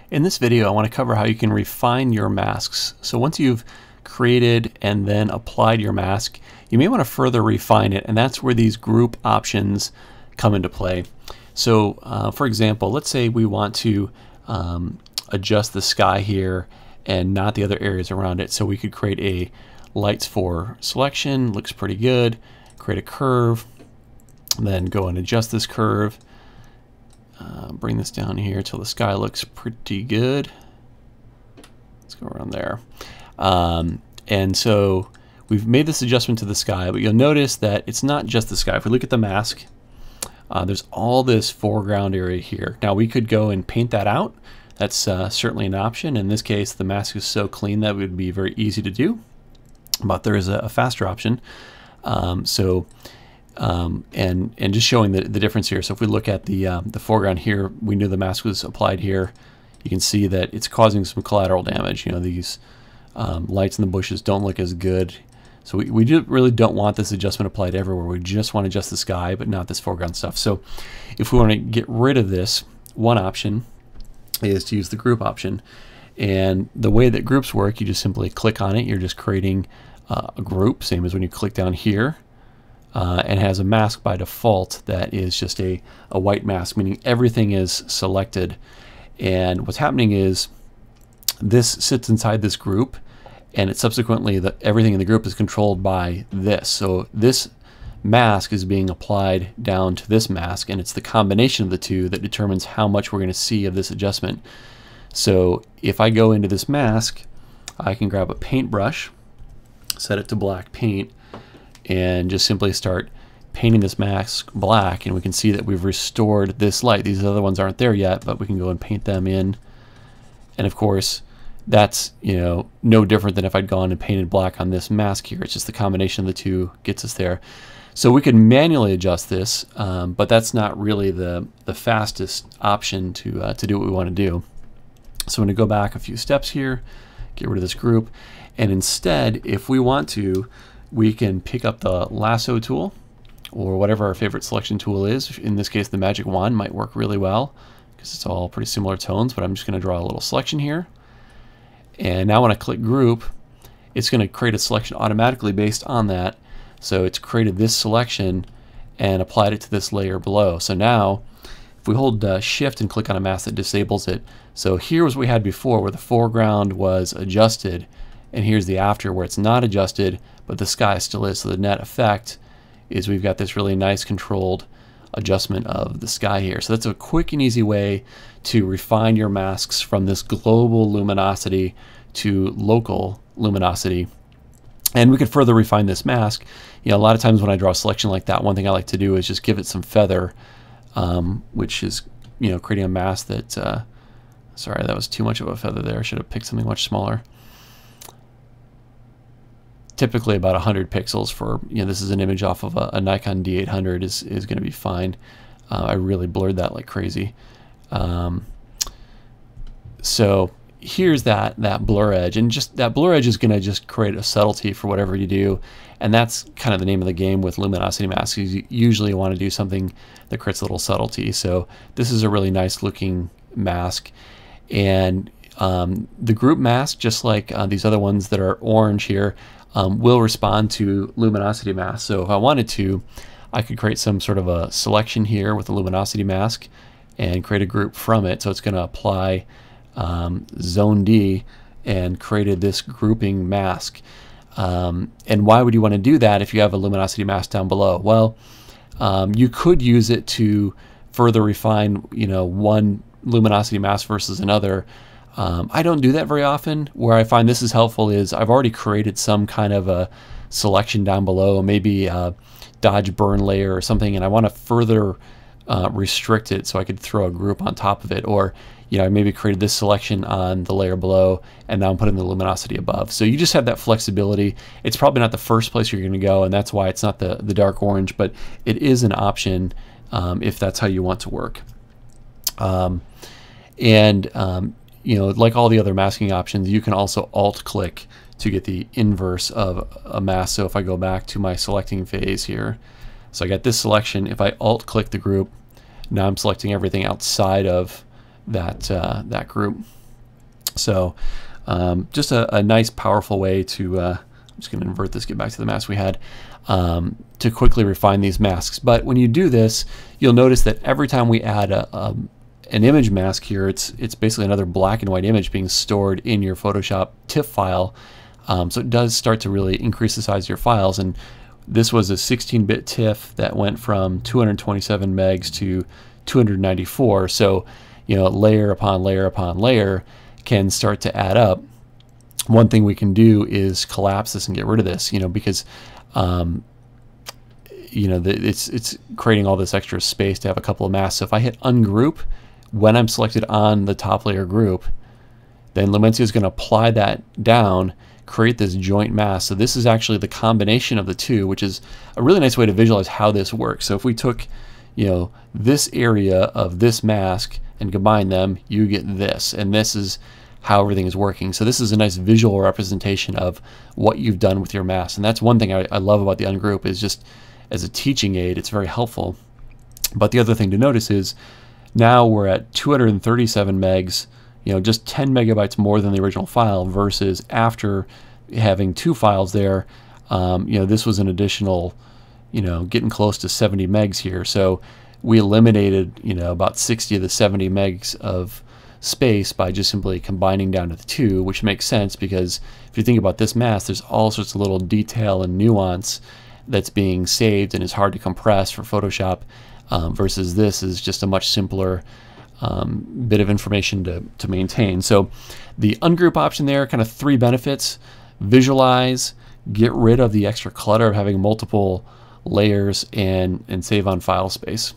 In this video, I want to cover how you can refine your masks. So once you've created and then applied your mask, you may want to further refine it, and that's where these group options come into play. So for example, let's say we want to adjust the sky here and not the other areas around it. So we could create a lights for selection, looks pretty good, create a curve, then go and adjust this curve. Bring this down here till the sky looks pretty good. Let's go around there. And so we've made this adjustment to the sky, but you'll notice that it's not just the sky. If we look at the mask, there's all this foreground area here. Now we could go and paint that out. That's certainly an option. In this case, the mask is so clean that it would be very easy to do, but there is a faster option. And just showing the difference here. So if we look at the foreground here, we knew the mask was applied here. You can see that it's causing some collateral damage. You know, these lights in the bushes don't look as good. So we really don't want this adjustment applied everywhere. We just want to adjust the sky, but not this foreground stuff. So if we want to get rid of this, one option is to use the group option. And the way that groups work, you just simply click on it. You're just creating a group, same as when you click down here. And has a mask by default that is just a white mask, meaning everything is selected. And what's happening is this sits inside this group, and it subsequently everything in the group is controlled by this. So this mask is being applied down to this mask, and it's the combination of the two that determines how much we're going to see of this adjustment. So if I go into this mask, I can grab a paintbrush, set it to black paint, and just simply start painting this mask black, and we can see that we've restored this light. These other ones aren't there yet, but we can go and paint them in. And of course, that's, you know, no different than if I'd gone and painted black on this mask here. It's just the combination of the two gets us there. So we can manually adjust this, but that's not really the fastest option to do what we want to do. So I'm going to go back a few steps here, get rid of this group, and instead, if we want to, we can pick up the lasso tool or whatever our favorite selection tool is. In this case, the magic wand might work really well because it's all pretty similar tones, but I'm just going to draw a little selection here. And now when I click group, it's going to create a selection automatically based on that. So it's created this selection and applied it to this layer below. So now if we hold shift and click on a mask, that disables it. So here was what we had before, where the foreground was adjusted, and here's the after where it's not adjusted, but the sky still is. So the net effect is we've got this really nice controlled adjustment of the sky here. So that's a quick and easy way to refine your masks from this global luminosity to local luminosity. And we could further refine this mask. You know, a lot of times when I draw a selection like that, one thing I like to do is just give it some feather, which is, you know, creating a mask that, sorry, that was too much of a feather there. I should have picked something much smaller. Typically about 100 pixels for, you know, this is an image off of a Nikon D800 is going to be fine. I really blurred that like crazy. So here's that blur edge, and just that blur edge is going to just create a subtlety for whatever you do, and that's kind of the name of the game with luminosity masks. You usually want to do something that creates a little subtlety. So this is a really nice looking mask, and the group mask, just like these other ones that are orange here, will respond to luminosity masks. So if I wanted to, I could create some sort of a selection here with a luminosity mask and create a group from it. So it's going to apply zone D and created this grouping mask. And why would you want to do that if you have a luminosity mask down below? Well, you could use it to further refine, you know, one luminosity mask versus another. I don't do that very often. Where I find this is helpful is I've already created some kind of a selection down below, maybe a dodge burn layer or something, and I want to further restrict it so I could throw a group on top of it. Or, you know, I maybe created this selection on the layer below, and now I'm putting the luminosity above. So you just have that flexibility. It's probably not the first place you're going to go, and that's why it's not the dark orange, but it is an option if that's how you want to work. You know, like all the other masking options, you can also alt-click to get the inverse of a mask. So if I go back to my selecting phase here, so I got this selection. If I alt-click the group, now I'm selecting everything outside of that group. So just a nice, powerful way to, I'm just going to invert this, get back to the mask we had, to quickly refine these masks. But when you do this, you'll notice that every time we add an image mask here, it's basically another black and white image being stored in your Photoshop TIFF file. So it does start to really increase the size of your files. And this was a 16-bit TIFF that went from 227 megs to 294. So, layer upon layer upon layer can start to add up. One thing we can do is collapse this and get rid of this, because it's creating all this extra space to have a couple of masks. So if I hit ungroup when I'm selected on the top layer group, then Lumensia is going to apply that down, create this joint mask. So this is actually the combination of the two, which is a really nice way to visualize how this works. So if we took, this area of this mask and combine them, you get this, and this is how everything is working. So this is a nice visual representation of what you've done with your mask. And that's one thing I love about the ungroup, is just as a teaching aid, it's very helpful. But the other thing to notice is now we're at 237 megs, just 10 megabytes more than the original file, versus after having two files there, this was an additional, getting close to 70 megs here. So we eliminated, about 60 of the 70 megs of space by just simply combining down to the two, which makes sense because if you think about this mask, there's all sorts of little detail and nuance that's being saved and is hard to compress for Photoshop, versus this is just a much simpler bit of information to maintain. So the ungroup option there, kind of three benefits: visualize, get rid of the extra clutter of having multiple layers, and save on file space.